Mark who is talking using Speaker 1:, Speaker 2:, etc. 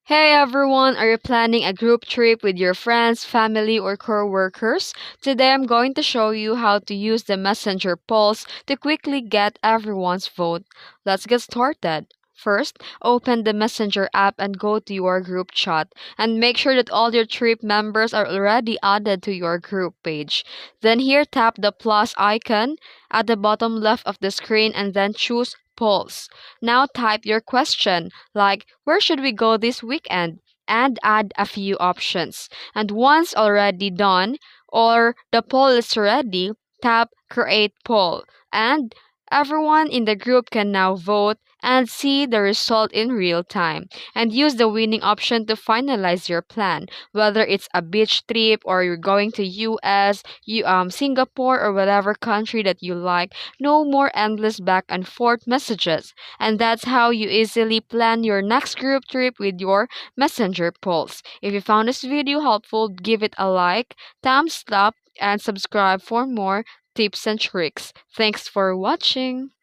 Speaker 1: Hey everyone, are you planning a group trip with your friends, family, or co-workers? Today I'm going to show you how to use the messenger polls to quickly get everyone's vote. Let's get started. First, open the messenger app and go to your group chat and make sure that all your trip members are already added to your group page. Then here tap the plus icon at the bottom left of the screen and then choose polls. Now type your question like where should we go this weekend? And add a few options. And once already done or the poll is ready, tap create poll. And everyone in the group can now vote and see the result in real time. And use the winning option to finalize your plan, whether it's a beach trip or you're going to US, Singapore or whatever country that you like. No more endless back and forth messages. And that's how you easily plan your next group trip with your messenger polls. If you found this video helpful, give it a like, thumbs up, and subscribe for more tips and tricks. Thanks for watching.